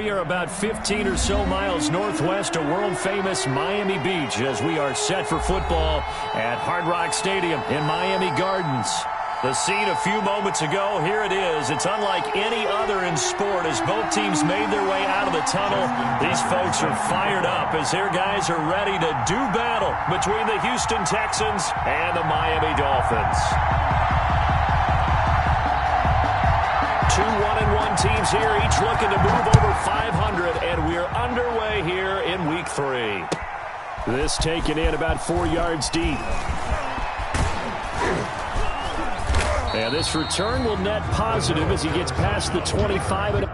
we are about 15 or so miles northwest of world-famous Miami Beach as we are set for football at Hard Rock Stadium in Miami Gardens. The scene a few moments ago, here it is. It's unlike any other in sport as both teams made their way out of the tunnel. These folks are fired up as their guys are ready to do battle between the Houston Texans and the Miami Dolphins. Two 1-1 teams here, each looking to move over 500, and we're underway here in Week 3. This taken in about 4 yards deep. And this return will net positive as he gets past the 25.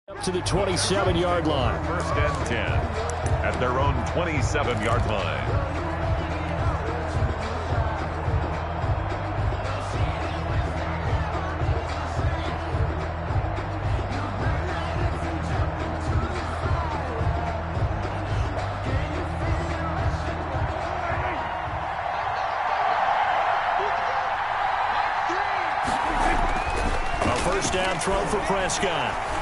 Up to the 27-yard line. First and 10 at their own 27-yard line. A first down throw for Prescott.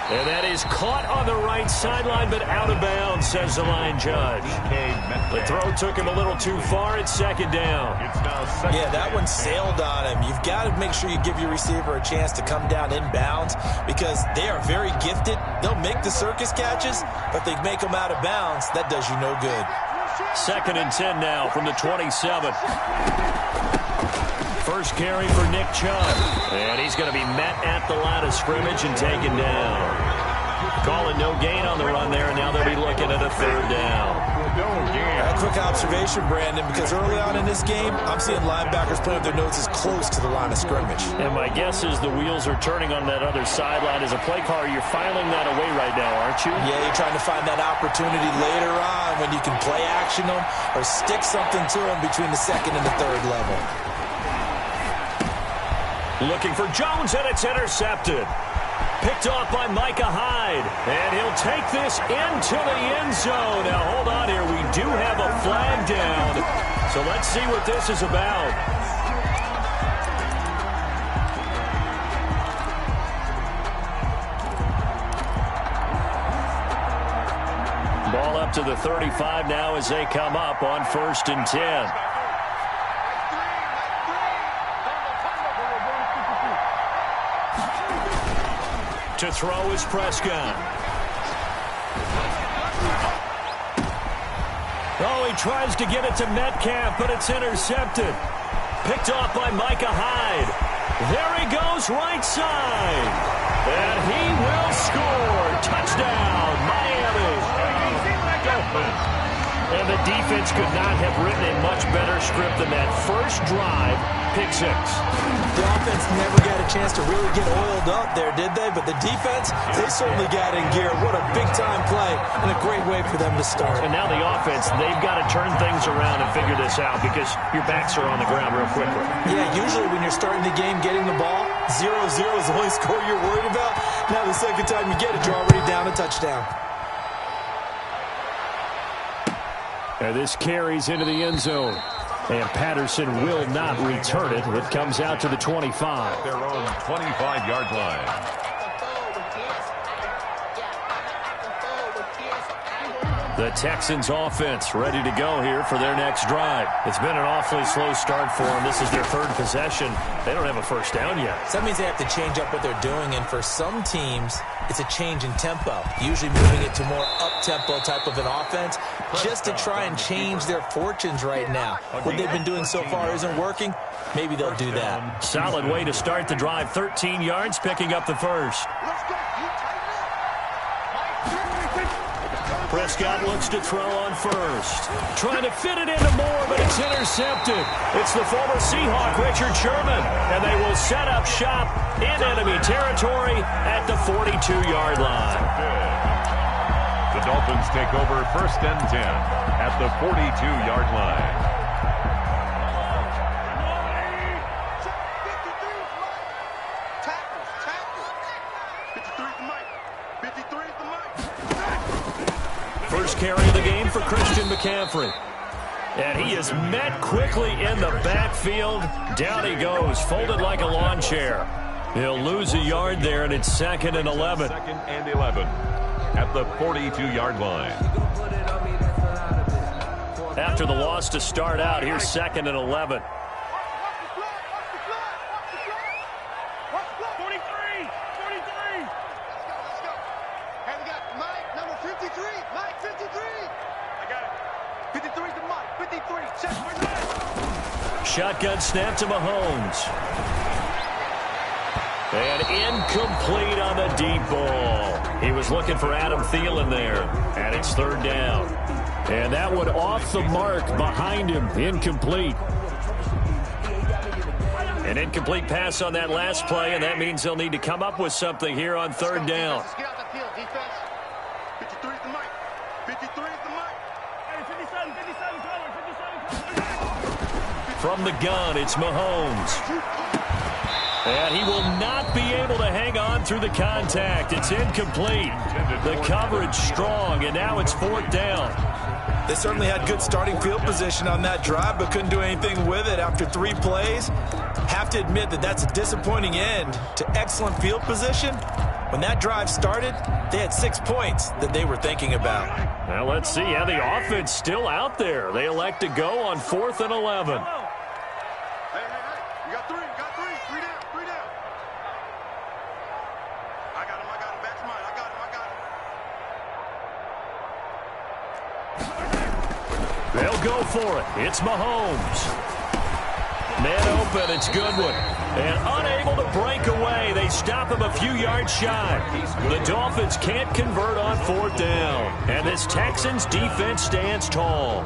And that is caught on the right sideline, but out of bounds, says the line judge. The throw took him a little too far. It's second down. Yeah, that one sailed on him. You've got to make sure you give your receiver a chance to come down inbounds because they are very gifted. They'll make the circus catches, but they make them out of bounds. That does you no good. Second and 10 now from the 27. First carry for Nick Chubb. And he's going to be met at the line of scrimmage and taken down. Calling no gain on the run there, and now they'll be looking at a third down. A quick observation, Brandon, because early on in this game, I'm seeing linebackers putting up their noses close to the line of scrimmage. And my guess is the wheels are turning on that other sideline. As a play caller, you're filing that away right now, aren't you? Yeah, you're trying to find that opportunity later on when you can play action them or stick something to them between the second and the third level. Looking for Jones, and it's intercepted. Picked off by Micah Hyde. And he'll take this into the end zone. Now, hold on here. We do have a flag down. So let's see what this is about. Ball up to the 35 now as they come up on first and 10. To throw is Prescott. Oh, he tries to get it to Metcalf, but it's intercepted. Picked off by Micah Hyde. There he goes, right side. And he will score. Touchdown, Miami. And the defense could not have written a much better script than that. First drive, pick six. The offense never got a chance to really get oiled up there, did they? But the defense, they certainly got in gear. What a big-time play and a great way for them to start. And now the offense, they've got to turn things around and figure this out because your backs are on the ground real quickly. Yeah, usually when you're starting the game getting the ball, 0-0 is the only score you're worried about. Now the second time you get it, you're already down a touchdown. And this carries into the end zone. And Patterson will not return it. It comes out to the 25. Their own 25-yard line. The Texans offense ready to go here for their next drive. It's been an awfully slow start for them. This is their third possession. They don't have a first down yet. So that means they have to change up what they're doing, and for some teams, it's a change in tempo, usually moving it to more up-tempo type of an offense just to try and change their fortunes right now. What they've been doing so far isn't working. Maybe they'll do that. Solid way to start the drive. 13 yards, picking up the first. Prescott looks to throw on first. Trying to fit it into Moore, but it's intercepted. It's the former Seahawk, Richard Sherman, and they will set up shop in enemy territory at the 42-yard line. The Dolphins take over 1st and 10 at the 42-yard line. First carry of the game for Christian McCaffrey. And he is met quickly in the backfield. Down he goes, folded like a lawn chair. He'll lose a yard there, and it's 2nd and 11. 2nd and 11 at the 42-yard line. After the loss to start out, here's 2nd and 11. Shotgun snap to Mahomes. And incomplete on the deep ball. He was looking for Adam Thielen there. And it's 3rd down. And that one off the mark behind him. Incomplete. An incomplete pass on that last play, and that means they'll need to come up with something here on 3rd down. Get out that field, defense. 53 is the mic. 53 is the mic. Hey, 57, 57, 57. From the gun, it's Mahomes. And he will not be able to hang on through the contact. It's incomplete. The coverage strong, and now it's 4th down. They certainly had good starting field position on that drive, but couldn't do anything with it after 3 plays. Have to admit that that's a disappointing end to excellent field position. When that drive started, they had 6 points that they were thinking about. Now let's see how the offense still out there. They elect to go on 4th and 11. Hey, you got 3, you got 3. 3 down, 3 down. I got him, back's mine. I got him. They'll go for it. It's Mahomes. Man open, it's Goodwin. And unable to break away, they stop him a few yards shy. The Dolphins can't convert on 4th down. And this Texans defense stands tall.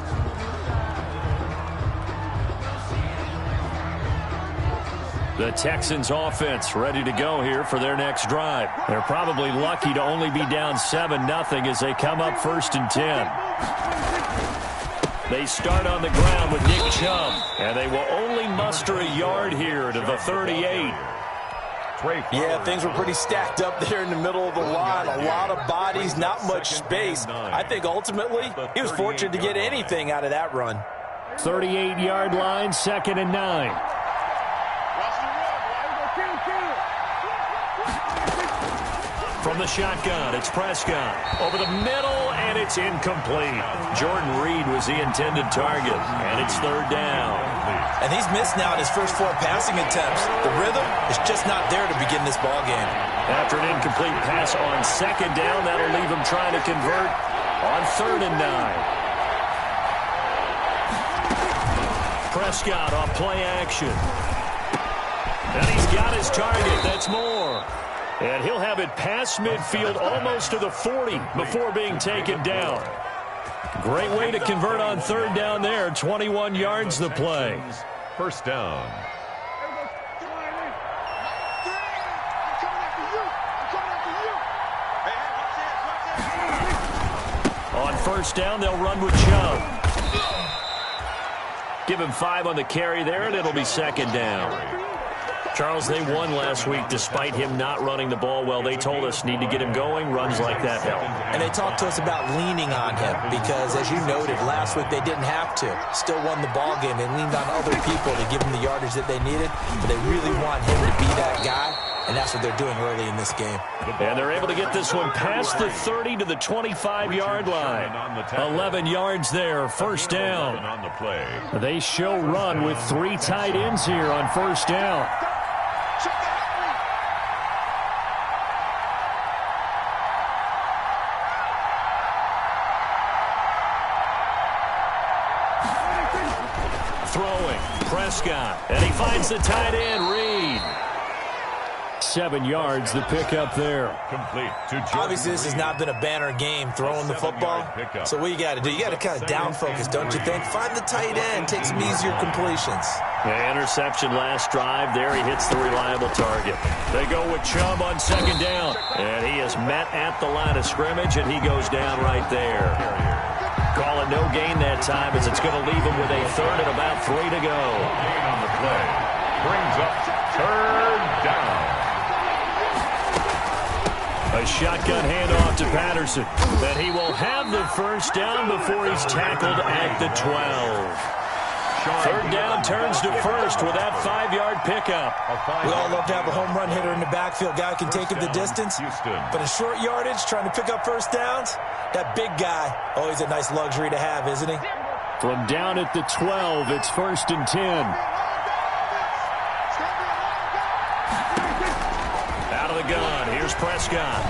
The Texans offense ready to go here for their next drive. They're probably lucky to only be down 7-0 as they come up 1st and 10. They start on the ground with Nick Chubb, and they will only muster a yard here to the 38. Yeah, things were pretty stacked up there in the middle of the line. A lot of bodies, not much space. I think ultimately he was fortunate to get anything out of that run. 38-yard line, 2nd and 9. From the shotgun, it's Prescott. Over the middle, and it's incomplete. Jordan Reed was the intended target, and it's 3rd down. And he's missed now in his first 4 passing attempts. The rhythm is just not there to begin this ball game. After an incomplete pass on 2nd down, that'll leave him trying to convert on 3rd and 9. Prescott on play action. And he's got his target. That's Moore. And he'll have it past midfield almost to the 40 before being taken down. Great way to convert on 3rd down there. 21 yards the play. 1st down. On 1st down, they'll run with Chubb. Give him 5 on the carry there, and it'll be 2nd down. Charles, they won last week despite him not running the ball well. They told us need to get him going. Runs like that help. And they talked to us about leaning on him because, as you noted, last week they didn't have to. Still won the ball game. They leaned on other people to give them the yardage that they needed. But they really want him to be that guy. and that's what they're doing early in this game. And they're able to get this one past the 30 to the 25-yard line. 11 yards there, first down. They show run with 3 tight ends here on first down. Throwing, Prescott, and he finds the tight end, Reed. 7 yards, the pickup there. Complete to Jordan. Obviously, this has not been a banner game throwing the football. So what you got to do, you got to kind of down focus, don't you think? Find the tight end, take some easier completions. Yeah, interception last drive. There he hits the reliable target. They go with Chubb on second down. And he is met at the line of scrimmage, and he goes down right there. Call it no gain that time as it's going to leave him with a third and about 3 to go. Gain on the play. Brings up third down. A shotgun handoff to Patterson. But he will have the first down before he's tackled at the 12. Third down turns to first with that 5-yard pickup. We all love to have a home run hitter in the backfield. Guy who can take it the distance. But in short yardage, trying to pick up first downs, that big guy, always a nice luxury to have, isn't he? From down at the 12, it's first and 10. Out of the gun, here's Prescott.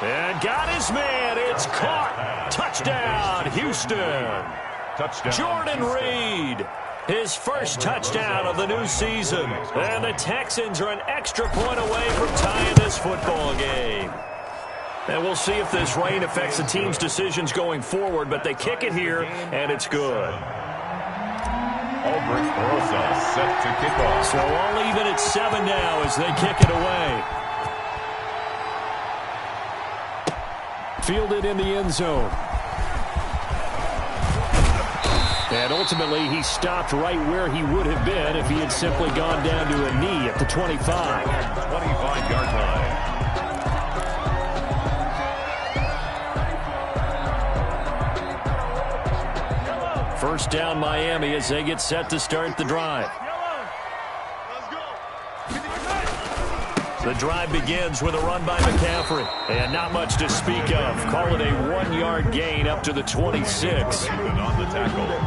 And got his man, it's caught. Touchdown, Houston. Touchdown. Jordan Reed, his first touchdown of the new season. And the Texans are an extra point away from tying this football game. And we'll see if this rain affects the team's decisions going forward, but they kick it here, and it's good. Albert Rosa set to kick off. So all even at 7 now as they kick it away. Fielded in the end zone. And ultimately, he stopped right where he would have been if he had simply gone down to a knee at the 25. 25-yard line. First down Miami as they get set to start the drive. The drive begins with a run by McCaffrey. And not much to speak of. Call it a 1-yard gain up to the 26.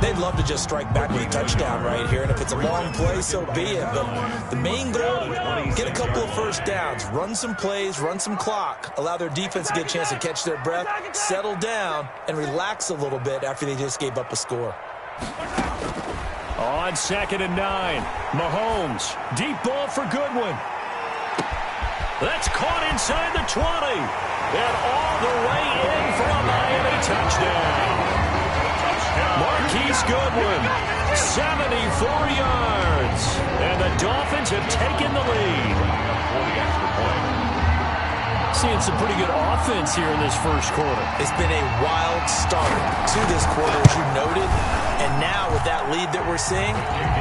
They'd love to just strike back with a touchdown right here. And if it's a long play, so be it. But the main goal, get a couple of first downs. Run some plays, run some clock. Allow their defense to get a chance to catch their breath, settle down, and relax a little bit after they just gave up a score. On 2nd and 9, Mahomes. Deep ball for Goodwin. That's caught inside the 20. And all the way in for a Miami touchdown. Marquise Goodwin, 74 yards. And the Dolphins have taken the lead. Seeing some pretty good offense here in this first quarter. It's been a wild start to this quarter, as you noted. And now with that lead that we're seeing,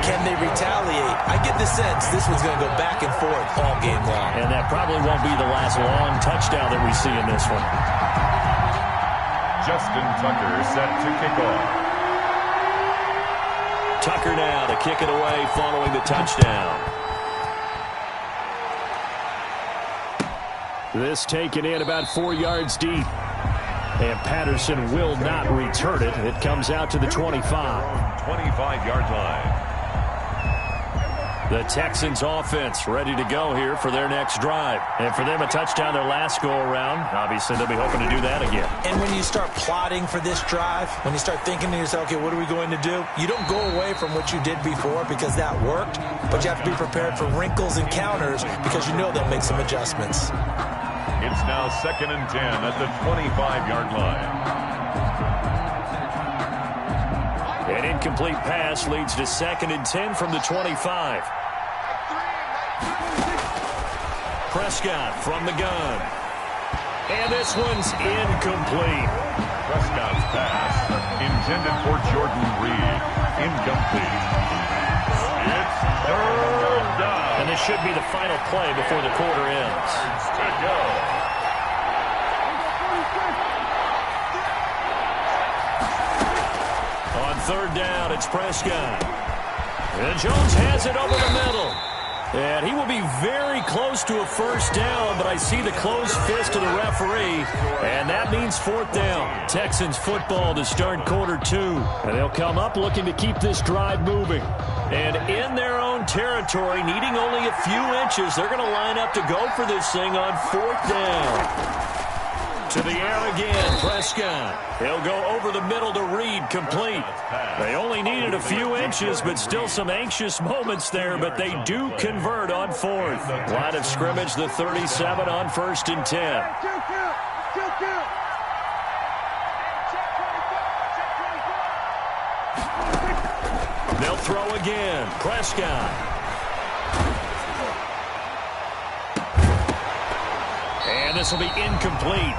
can they retaliate? I get the sense this one's going to go back and forth all game long. And that probably won't be the last long touchdown that we see in this one. Justin Tucker set to kick off. Tucker now to kick it away following the touchdown. This taken in about 4 yards deep. And Patterson will not return it. It comes out to the 25. 25-yard line. The Texans offense ready to go here for their next drive. And for them, a touchdown their last go-around. Obviously, they'll be hoping to do that again. And when you start plotting for this drive, when you start thinking to yourself, okay, what are we going to do? You don't go away from what you did before because that worked. But you have to be prepared for wrinkles and counters because you know they'll make some adjustments. It's now 2nd and 10 at the 25-yard line. An incomplete pass leads to 2nd and 10 from the 25. Prescott from the gun. And this one's incomplete. Prescott's pass intended for Jordan Reed. Incomplete. It's third down. And this should be the final play before the quarter ends. To go. On third down, it's Prescott. And Jones has it over the middle. And he will be very close to a first down, but I see the closed fist of the referee, and that means fourth down. Texans football to start quarter 2. And they'll come up looking to keep this drive moving. And in their own territory, needing only a few inches, they're going to line up to go for this thing on fourth down. To the air again, Prescott. He'll go over the middle to Reed, complete. They only needed a few inches, but still some anxious moments there, but they do convert on fourth. Line of scrimmage, the 37 on 1st and 10. They'll throw again, Prescott. And this will be incomplete.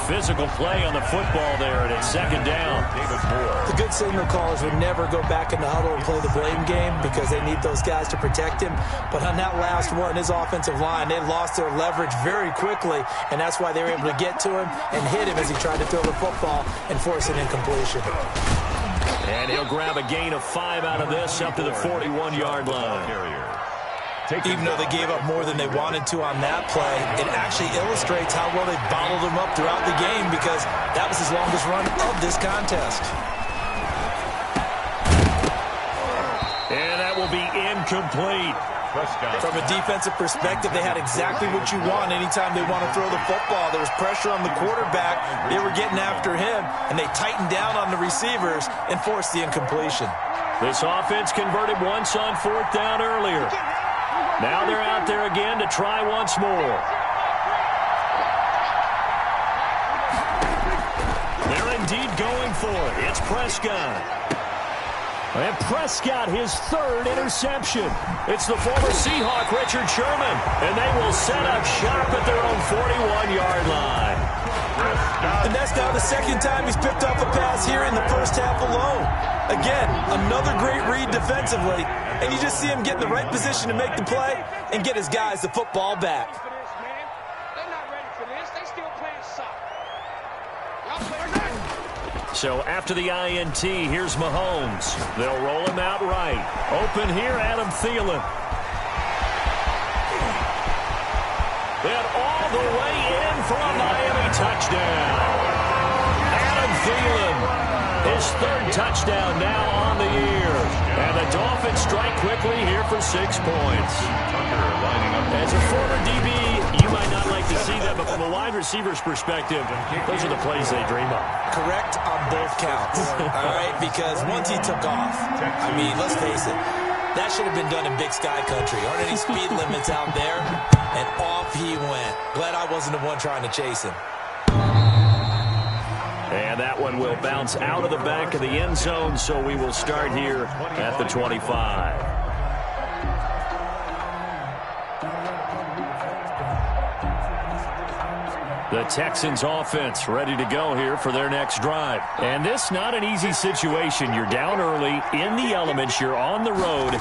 Physical play on the football there, and it's second down. The good signal callers would never go back in the huddle and play the blame game because they need those guys to protect him. But on that last one, his offensive line, they lost their leverage very quickly, and that's why they were able to get to him and hit him as he tried to throw the football and force an incompletion. And he'll grab a gain of 5 out of this up to the 41-yard line. Even though they gave up more than they wanted to on that play, it actually illustrates how well they bottled him up throughout the game because that was his longest run of this contest. And that will be incomplete. From a defensive perspective, they had exactly what you want anytime they want to throw the football. There was pressure on the quarterback. They were getting after him, and they tightened down on the receivers and forced the incompletion. This offense converted once on fourth down earlier. Now they're out there again to try once more. They're indeed going for it. It's Prescott. And Prescott, his third interception. It's the former Seahawk, Richard Sherman. And they will set up shop at their own 41-yard line. And that's now the second time he's picked off a pass here in the first half alone. Again, another great read defensively. And you just see him get in the right position to make the play and get his guys the football back. They're not ready for this. They still playing soccer. So after the INT, here's Mahomes. They'll roll him out right. Open here, Adam Thielen. And all the way in for a Miami touchdown. Adam Thielen, his third touchdown now on the year. And the Dolphins strike quickly here for 6 points. As a former DB, you might not like to see that, but from a wide receiver's perspective, those are the plays they dream of. Correct on both counts, all right? Because once he took off, I mean, let's face it, that should have been done in Big Sky Country. Aren't any speed limits out there? And off he went. Glad I wasn't the one trying to chase him. And that one will bounce out of the back of the end zone, so we will start here at the 25. The Texans offense ready to go here for their next drive. And this not an easy situation. You're down early, in the elements, you're on the road.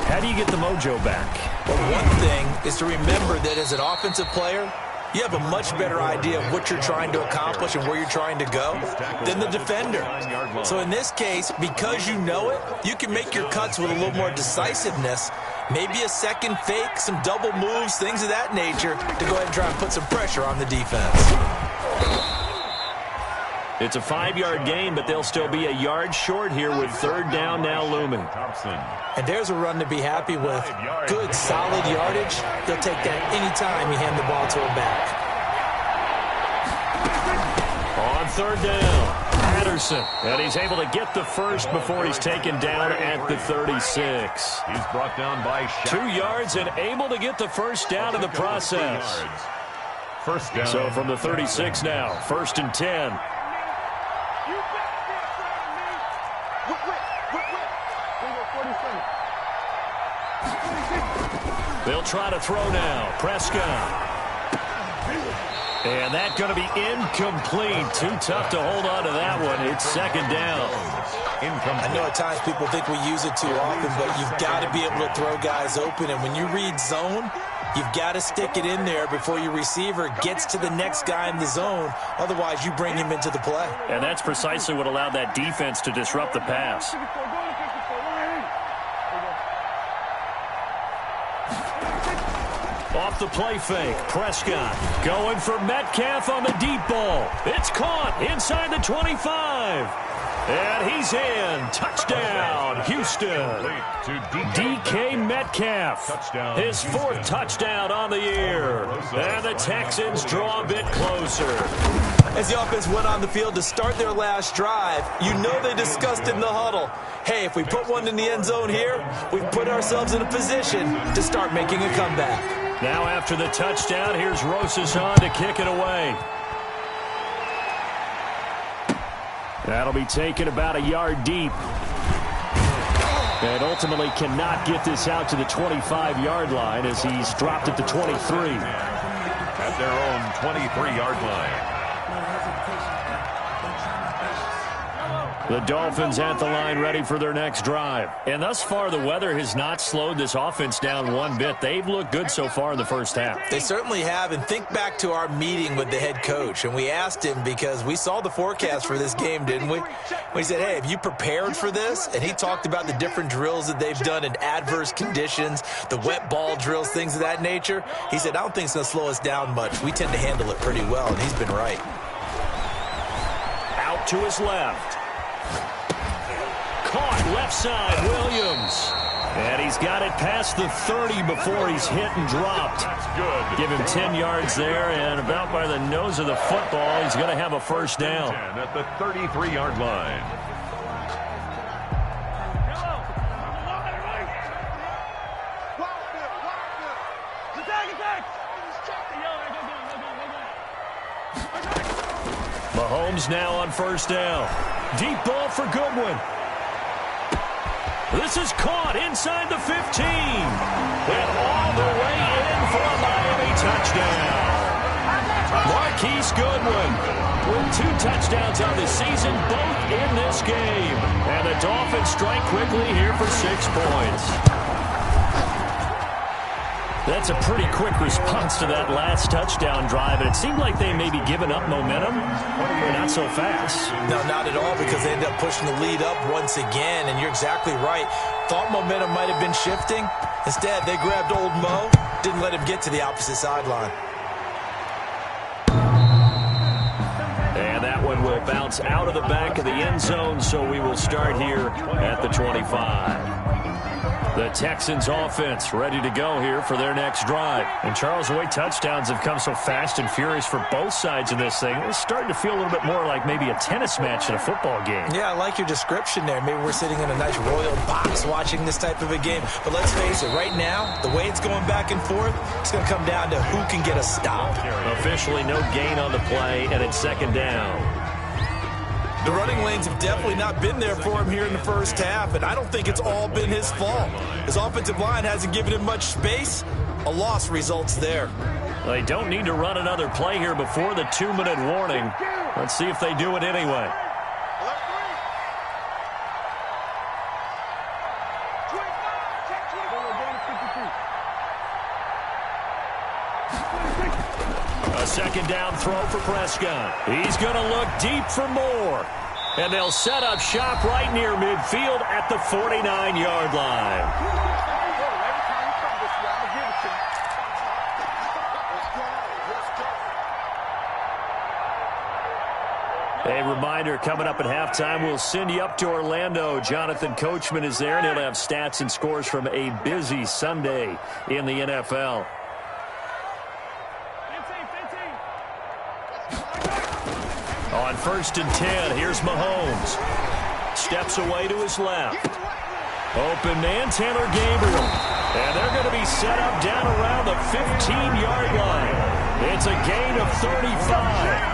How do you get the mojo back? Well, one thing is to remember that as an offensive player, you have a much better idea of what you're trying to accomplish and where you're trying to go than the defender. So in this case, because you know it, you can make your cuts with a little more decisiveness. Maybe a second fake, some double moves, things of that nature to go ahead and try and put some pressure on the defense. It's a 5-yard gain, but they'll still be a yard short here with third down now looming. And there's a run to be happy with. Good, solid yardage. He'll take that anytime you hand the ball to him back. On third down, Patterson. And he's able to get the first before he's taken down at the 36. He's brought down by 2 yards and able to get the first down in the process. First down. So from the 36 now, 1st and 10. They'll try to throw now. Prescott. And that's going to be incomplete. Too tough to hold on to that one. It's second down. I know at times people think we use it too often, but you've got to be able to throw guys open. And when you read zone, you've got to stick it in there before your receiver gets to the next guy in the zone. Otherwise, you bring him into the play. And that's precisely what allowed that defense to disrupt the pass. Off the play fake, Prescott going for Metcalf on the deep ball. It's caught inside the 25. And he's in. Touchdown, Houston. DK Metcalf, his 4th touchdown on the year. And the Texans draw a bit closer. As the offense went on the field to start their last drive, you know they discussed in the huddle, hey, if we put one in the end zone here, we've put ourselves in a position to start making a comeback. Now after the touchdown, here's Rosashan to kick it away. That'll be taken about a yard deep. And ultimately cannot get this out to the 25-yard line as he's dropped at the 23. At their own 23-yard line. The Dolphins at the line ready for their next drive. And thus far, the weather has not slowed this offense down one bit. They've looked good so far in the first half. They certainly have. And think back to our meeting with the head coach. And we asked him because we saw the forecast for this game, didn't we? We said, hey, have you prepared for this? And he talked about the different drills that they've done in adverse conditions, the wet ball drills, things of that nature. He said, I don't think it's going to slow us down much. We tend to handle it pretty well, and he's been right. Out to his left. Caught left side, Williams. And he's got it past the 30 before he's hit and dropped. That's good. Give him 10 yards there, and about by the nose of the football, he's going to have a first down. At the 33-yard line. Mahomes now on first down. Deep ball for Goodwin. This is caught inside the 15. And all the way in for a Miami touchdown. Marquise Goodwin with 2 touchdowns on the season, both in this game. And the Dolphins strike quickly here for 6 points. That's a pretty quick response to that last touchdown drive. And it seemed like they may be giving up momentum, but not so fast. No, not at all, because they ended up pushing the lead up once again. And you're exactly right. Thought momentum might have been shifting. Instead, they grabbed old Mo, didn't let him get to the opposite sideline. And that one will bounce out of the back of the end zone, so we will start here at the 25. The Texans offense ready to go here for their next drive. And Charles, the way touchdowns have come so fast and furious for both sides of this thing, it's starting to feel a little bit more like maybe a tennis match in a football game. Yeah, I like your description there. Maybe we're sitting in a nice royal box watching this type of a game. But let's face it, right now, the way it's going back and forth, it's going to come down to who can get a stop. Officially no gain on the play, and it's second down. The running lanes have definitely not been there for him here in the first half, and I don't think it's all been his fault. His offensive line hasn't given him much space. A loss results there. They don't need to run another play here before the 2-minute warning. Let's see if they do it anyway. A second down throw for Prescott. He's going to look deep for more. And they'll set up shop right near midfield at the 49-yard line. A reminder, coming up at halftime, we'll send you up to Orlando. Jonathan Coachman is there, and he'll have stats and scores from a busy Sunday in the NFL. On 1st and 10, here's Mahomes. Steps away to his left. Open man, Taylor Gabriel. And they're going to be set up down around the 15-yard line. It's a gain of 35.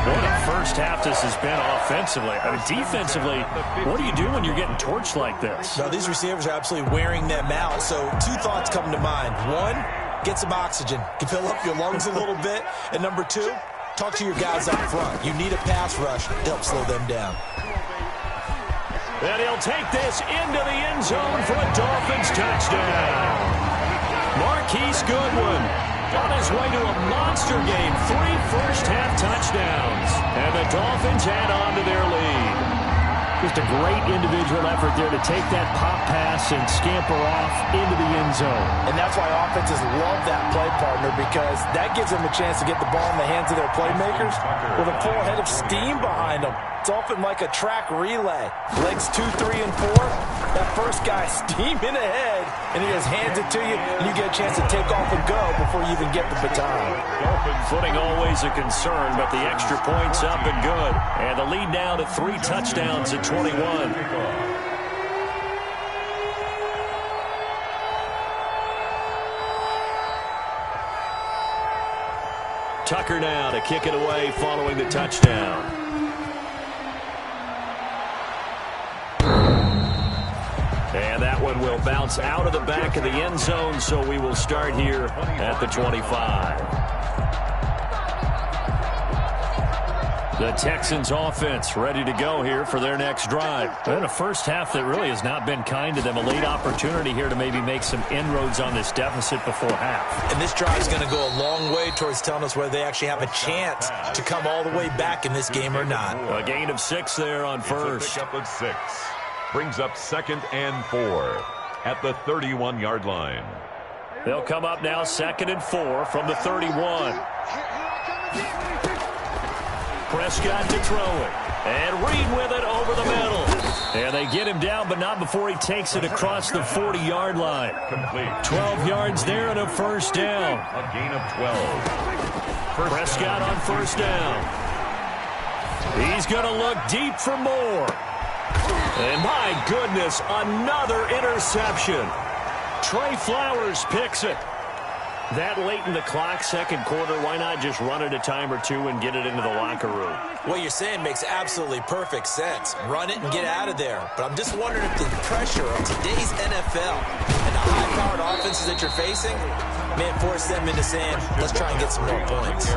What a first half this has been offensively. I mean, defensively, what do you do when you're getting torched like this? Now, these receivers are absolutely wearing them out. So 2 thoughts come to mind. 1, get some oxygen. You fill up your lungs a little bit. And number 2, talk to your guys up front. You need a pass rush to help slow them down. And he'll take this into the end zone for a Dolphins touchdown. Marquise Goodwin on his way to a monster game. 3 first-half touchdowns. And the Dolphins add on to their lead. Just a great individual effort there to take that pop pass and scamper off into the end zone. And that's why offenses love that play, partner, because that gives them a chance to get the ball in the hands of their playmakers with a full head of steam behind them. It's often like a track relay. Legs 2, 3, and 4. That first guy steaming ahead, and he just hands it to you, and you get a chance to take off and go before you even get the baton. Footing always a concern, but the extra point's up and good. And the lead now to 3 touchdowns at 21. Tucker now to kick it away following the touchdown. And that one will bounce out of the back of the end zone, so we will start here at the 25. The Texans offense ready to go here for their next drive. And a first half that really has not been kind to them. A late opportunity here to maybe make some inroads on this deficit before half. And this drive is going to go a long way towards telling us whether they actually have a chance to come all the way back in this game or not. A gain of 6 there on first. Pick up of 6. Brings up 2nd and 4 at the 31-yard line. They'll come up now 2nd and 4 from the 31. Prescott to throw it. And Reed with it over the middle. And they get him down, but not before he takes it across the 40-yard line. Complete. 12 yards there and a first down. A gain of 12. Prescott on first down. He's going to look deep for more. And my goodness, another interception. Trey Flowers picks it. That late in the clock, second quarter, why not just run it a time or two and get it into the locker room? What you're saying makes absolutely perfect sense. Run it and get out of there. But I'm just wondering if the pressure of today's NFL and the high-powered offenses that you're facing may force them into saying, let's try and get some more points.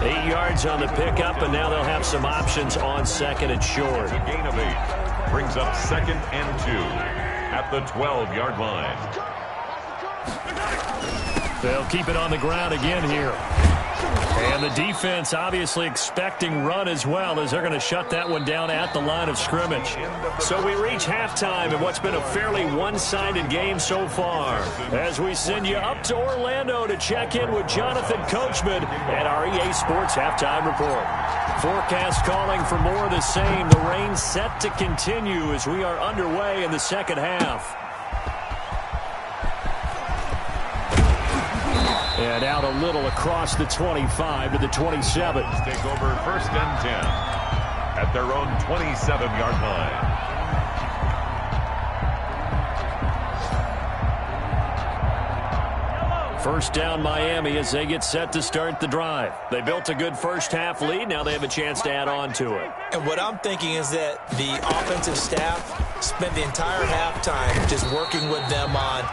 8 yards on the pickup, and now they'll have some options on second and short. A gain of 8. Brings up 2nd and 2 at the 12-yard line. They'll keep it on the ground again here. And the defense obviously expecting run as well, as they're going to shut that one down at the line of scrimmage. So we reach halftime in what's been a fairly one-sided game so far, as we send you up to Orlando to check in with Jonathan Coachman at our EA Sports Halftime Report. Forecast calling for more of the same. The rain set to continue as we are underway in the second half. And out a little across the 25 to the 27. Take over 1st and 10 at their own 27-yard line. First down Miami as they get set to start the drive. They built a good first half lead. Now they have a chance to add on to it. And what I'm thinking is that the offensive staff spent the entire halftime just working with them on,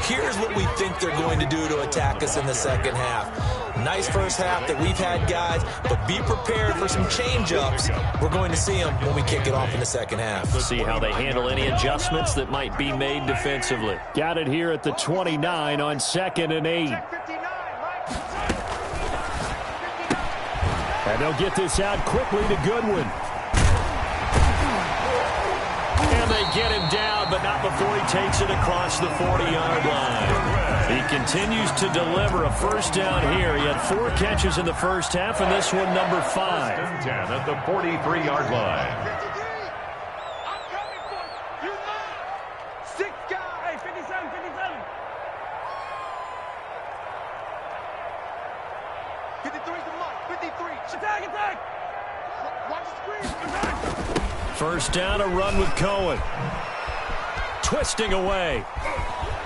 here's what we think they're going to do to attack us in the second half. Nice first half that we've had, guys, but be prepared for some change-ups. We're going to see them when we kick it off in the second half. We'll see how they handle any adjustments that might be made defensively. Got it here at the 29 on 2nd and 8. And they'll get this out quickly to Goodwin. And they get him down, but not before he takes it across the 40-yard line. He continues to deliver a first down here. He had 4 catches in the first half, and this one number 5. 10 at the 43-yard line. First down, a run with Cohen. Twisting away.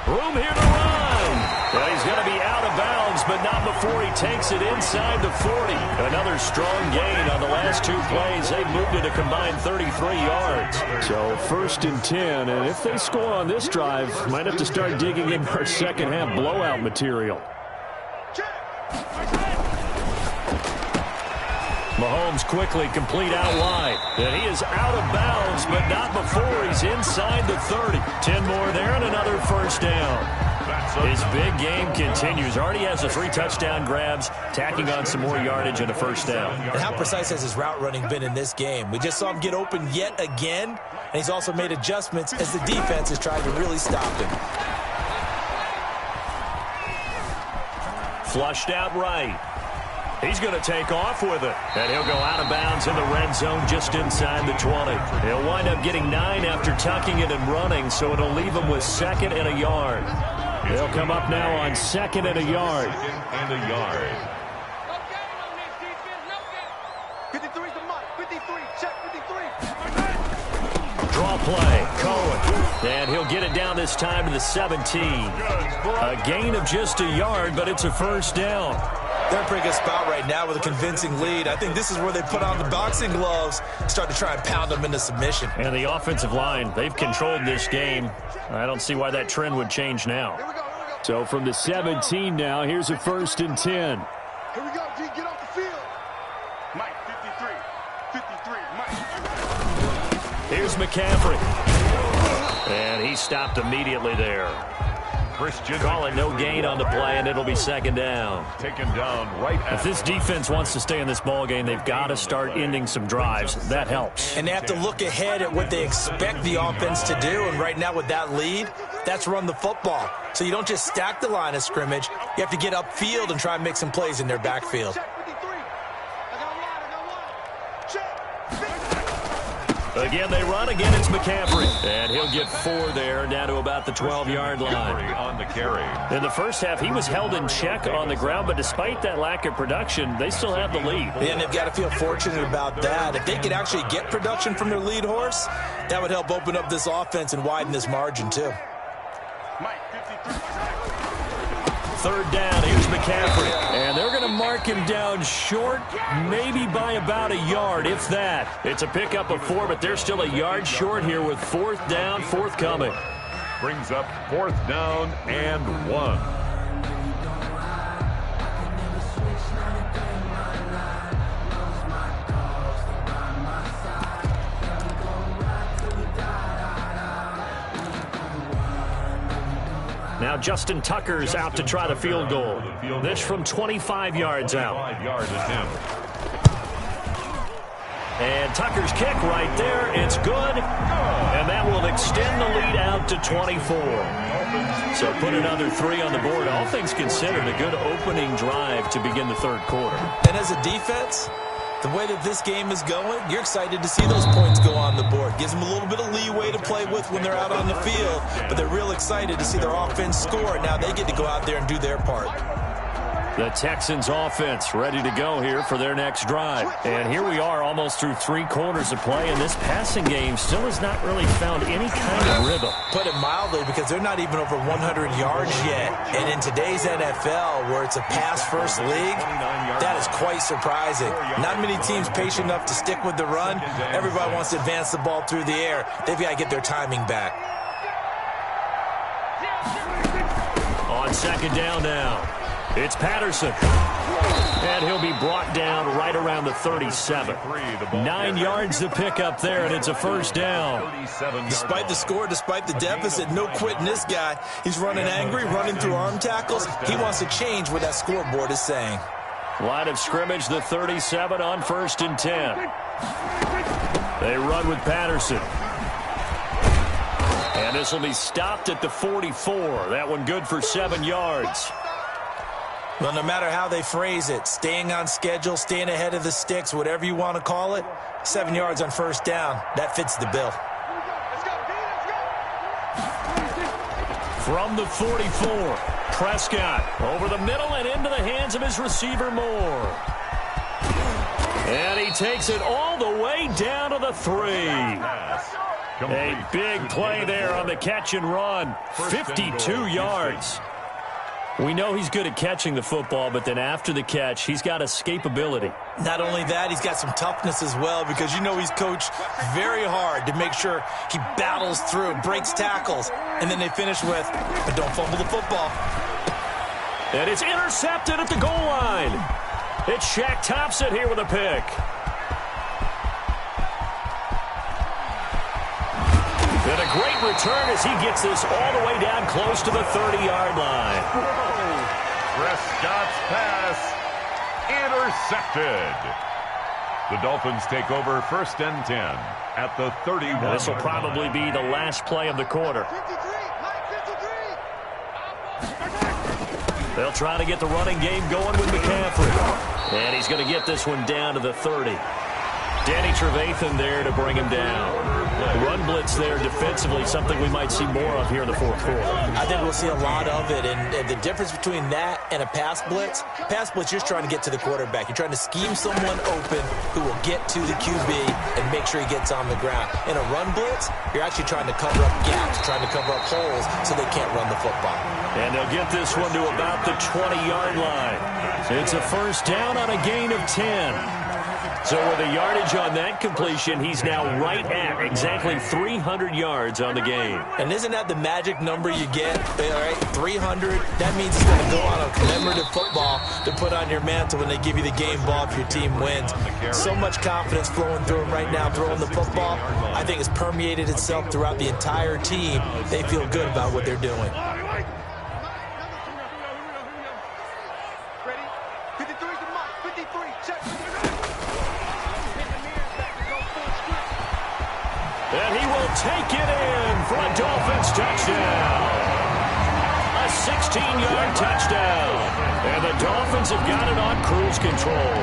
Room here to run. Well, he's going to be out of bounds, but not before he takes it inside the 40. Another strong gain on the last 2 plays. They've moved it a combined 33 yards. So 1st and 10, and if they score on this drive, might have to start digging in for second half blowout material. Mahomes quickly complete out wide. And he is out of bounds, but not before he's inside the 30. 10 more there and another first down. His big game continues. Already has the 3 touchdown grabs, tacking on some more yardage and a first down. And how precise has his route running been in this game? We just saw him get open yet again. and he's also made adjustments as the defense has tried to really stop him. Flushed out right. He's going to take off with it, and he'll go out of bounds in the red zone just inside the 20. He'll wind up getting 9 after tucking it and running, so it'll leave him with 2nd and a yard. They'll come up now on 2nd and a yard. 2nd and a yard. 53's the mark. 53. Check 53. Draw play. Cohen. And he'll get it down this time to the 17. A gain of just a yard, but it's a first down. They're in a pretty good spot right now with a convincing lead. I think this is where they put on the boxing gloves, start to try and pound them into submission. And the offensive line, they've controlled this game. I don't see why that trend would change now. So from the 17 now, here's a 1st and 10. Here we go, G. Get off the field. Mike, 53. 53, Mike. Here's McCaffrey. And he stopped immediately there. Christian Calling no gain on the play, and it'll be 2nd down. Taken down right If this defense wants to stay in this ball game, they've got to start ending some drives. That helps. And they have to look ahead at what they expect the offense to do. And right now with that lead, that's run the football. So you don't just stack the line of scrimmage. You have to get upfield and try and make some plays in their backfield. Check 53. I got one. Check. Again, they run. Again, it's McCaffrey. And he'll get 4 there, down to about the 12-yard line. on the carry. In the first half, he was held in check on the ground, but despite that lack of production, they still have the lead. And they've got to feel fortunate about that. If they could actually get production from their lead horse, that would help open up this offense and widen this margin, too. Mike, 53. 3rd down, here's McCaffrey. And they're going to mark him down short, maybe by about a yard, if that. It's a pickup of 4, but they're still a yard short here with 4th down, forthcoming. Brings up 4th down and 1. Now Justin Tucker's out to try the field goal. This from 25 yards out. 5-yard attempt. And Tucker's kick right there. It's good. And that will extend the lead out to 24. So put another 3 on the board. All things considered, a good opening drive to begin the 3rd quarter. And as a defense, the way that this game is going, you're excited to see those points go on the board. Gives them a little bit of leeway to play with when they're out on the field, but they're real excited to see their offense score. Now they get to go out there and do their part. The Texans offense ready to go here for their next drive. And here we are almost through 3 quarters of play, and this passing game still has not really found any kind of rhythm. Put it mildly, because they're not even over 100 yards yet. And in today's NFL, where it's a pass-first league, that is quite surprising. Not many teams patient enough to stick with the run. Everybody wants to advance the ball through the air. They've got to get their timing back. On 2nd down now, it's Patterson. And he'll be brought down right around the 37. 9 yards to pick up there, and it's a first down. Despite the score, despite the deficit, no quitting this guy. He's running angry, running through arm tackles. He wants to change what that scoreboard is saying. Line of scrimmage, the 37 on 1st and 10. They run with Patterson. And this will be stopped at the 44. That one good for 7 yards. Well, no matter how they phrase it, staying on schedule, staying ahead of the sticks, whatever you want to call it, 7 yards on first down, that fits the bill. From the 44, Prescott over the middle and into the hands of his receiver Moore. And he takes it all the way down to the 3. A big play there on the catch and run. 52 yards. We know he's good at catching the football, but then after the catch, he's got escapability. Not only that, he's got some toughness as well, because you know he's coached very hard to make sure he battles through, breaks tackles, and then they finish with, but don't fumble the football. And it's intercepted at the goal line. It's Shaq Thompson here with a pick. And a great return as he gets this all the way down close to the 30-yard line. Prescott's pass intercepted. The Dolphins take over 1st and 10 at the 31. This will probably be the last play of the quarter. They'll try to get the running game going with McCaffrey. And he's going to get this one down to the 30. Danny Trevathan there to bring him down. Run blitz there defensively, something we might see more of here in the fourth quarter. I think we'll see a lot of it, and the difference between that and a pass blitz, you're just trying to get to the quarterback. You're trying to scheme someone open who will get to the QB and make sure he gets on the ground. In a run blitz, you're actually trying to cover up gaps, trying to cover up holes so they can't run the football. And they'll get this one to about the 20-yard line. It's a first down on a gain of 10. So with the yardage on that completion, he's now right at exactly 300 yards on the game. And isn't that the magic number you get? All right, 300. That means it's going to go on a commemorative football to put on your mantle when they give you the game ball if your team wins. So much confidence flowing through him right now, throwing the football. I think it's permeated itself throughout the entire team. They feel good about what they're doing. And he will take it in for a Dolphins touchdown. A 16-yard touchdown. And the Dolphins have got it on cruise control.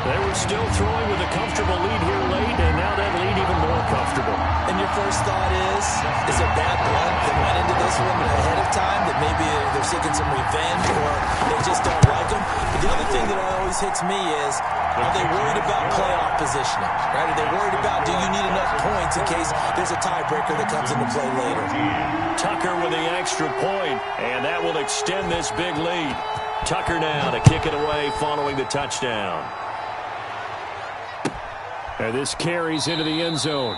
They were still throwing with a comfortable lead here late, and now that lead even more comfortable. And your first thought is there bad blood that went into this one ahead of time, that maybe they're seeking some revenge or they just don't like them? But the other thing that always hits me is, are they worried about playoff positioning? Right? Are they worried about, do you need enough points in case there's a tiebreaker that comes into play later? Tucker with the extra point, and that will extend this big lead. Tucker now to kick it away following the touchdown. And this carries into the end zone.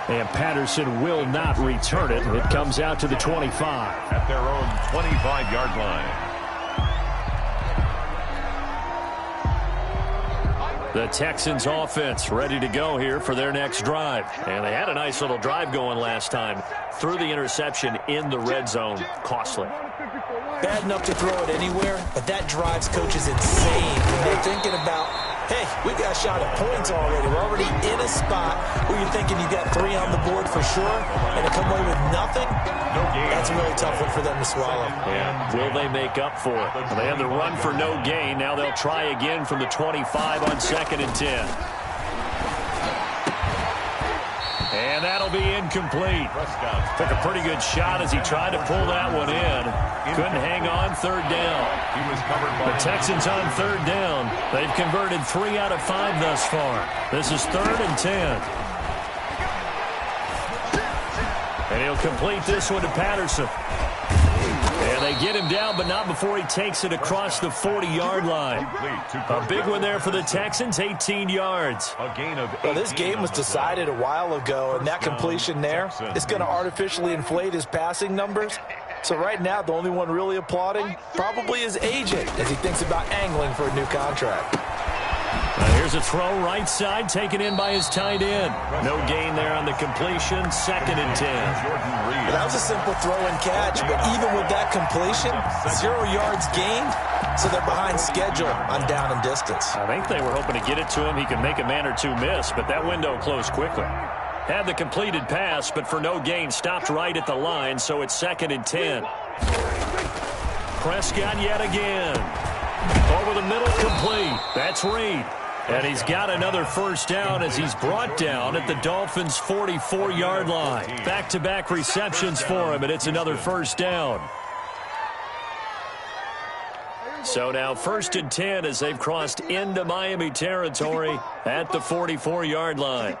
And Patterson will not return it. It comes out to the 25. At their own 25-yard line. The Texans offense ready to go here for their next drive. And they had a nice little drive going last time. Threw the interception in the red zone. Costly. Bad enough to throw it anywhere, but that drives coaches insane when they're thinking about, hey, we got a shot at points already. We're already in a spot where you're thinking you got 3 on the board for sure, and to come away with nothing, that's a really tough one for them to swallow. Yeah. Will they make up for it? They have the run for no gain. Now they'll try again from the 25 on 2nd and 10. And that'll be incomplete. Took a pretty good shot as he tried to pull that one in. Couldn't hang on 3rd down. The Texans on 3rd down. They've converted 3 out of 5 thus far. This is 3rd and 10. And he'll complete this one to Patterson. And they get him down, but not before he takes it across the 40-yard line. A big one there for the Texans, 18 yards. Well, this game was decided a while ago, and that completion there is going to artificially inflate his passing numbers. So right now, the only one really applauding probably his agent as he thinks about angling for a new contract. Here's a throw right side, taken in by his tight end. No gain there on the completion, 2nd and 10. That was a simple throw and catch, but even with that completion, 0 yards gained, so they're behind schedule on down and distance. I think they were hoping to get it to him. He could make a man or two miss, but that window closed quickly. Had the completed pass, but for no gain, stopped right at the line, so it's 2nd and 10. Prescott yet again. Over the middle, complete. That's Reed. And he's got another first down as he's brought down at the Dolphins' 44-yard line. Back-to-back receptions for him, and it's another first down. So now 1st and 10 as they've crossed into Miami territory at the 44-yard line.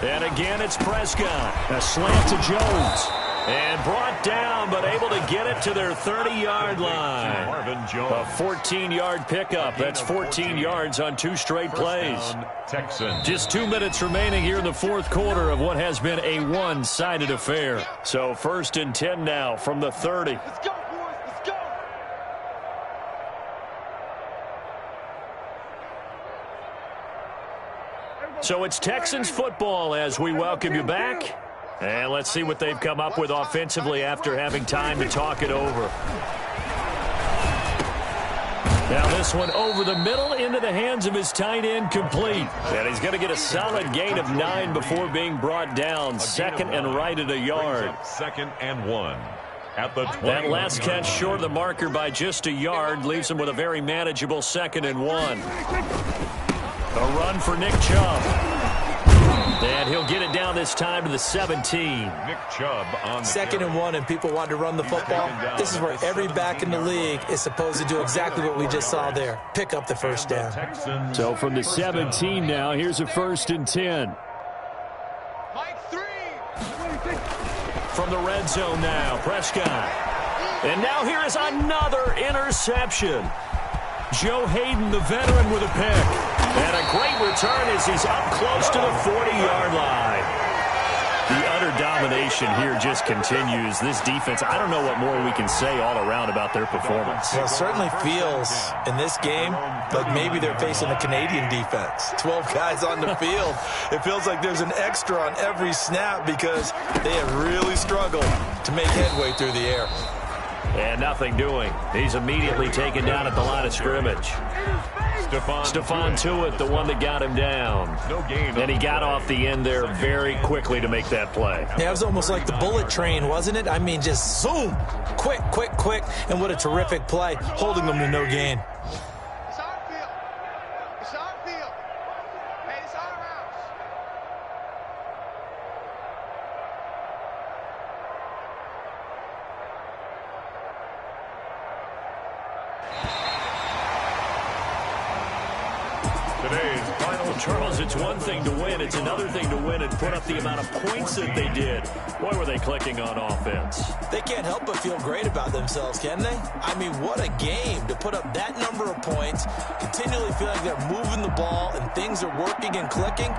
And again, it's Prescott. A slant to Jones. And brought down, but able to get it to their 30-yard line. A 14-yard pickup. That's 14 yards on 2 straight plays. Just 2 minutes remaining here in the fourth quarter of what has been a one-sided affair. So 1st and 10 now from the 30. Let's go, boys. Let's go. So it's Texans football as we welcome you back. And let's see what they've come up with offensively after having time to talk it over. Now this one over the middle into the hands of his tight end, complete. And he's going to get a solid gain of 9 before being brought down. Second and right at a yard. Second and 1. At the 20. That last catch short of the marker by just a yard leaves him with a very manageable 2nd and 1. A run for Nick Chubb. And he'll get it down this time to the 17. Nick Chubb on 2nd and 1, and people want to run the football. This is where every back in the league is supposed to do exactly what we just saw there. Pick up the first down. So from the 17 now, here's a 1st and 10. From the red zone now, Prescott. And now here is another interception. Joe Hayden, the veteran, with a pick. And a great return as he's up close to the 40-yard line. The utter domination here just continues. This defense, I don't know what more we can say all around about their performance. Well, it certainly feels in this game like maybe they're facing a Canadian defense. 12 guys on the field. It feels like there's an extra on every snap because they have really struggled to make headway through the air. And nothing doing. He's immediately taken down at the line of scrimmage. Stephon Tuitt, the one that got him down. And he got off the end there very quickly to make that play. Yeah, it was almost like the bullet train, wasn't it? I mean, just zoom. Quick, quick, quick. And what a terrific play, holding them to no gain. It's our field. It's our field. Hey, it's our house. Today's final. Charles, it's one thing to win. It's another thing to win and put up the amount of points that they did. Boy, were they clicking on offense. They can't help but feel great about themselves, can they? I mean, what a game to put up that number of points, continually feel like they're moving the ball and things are working and clicking.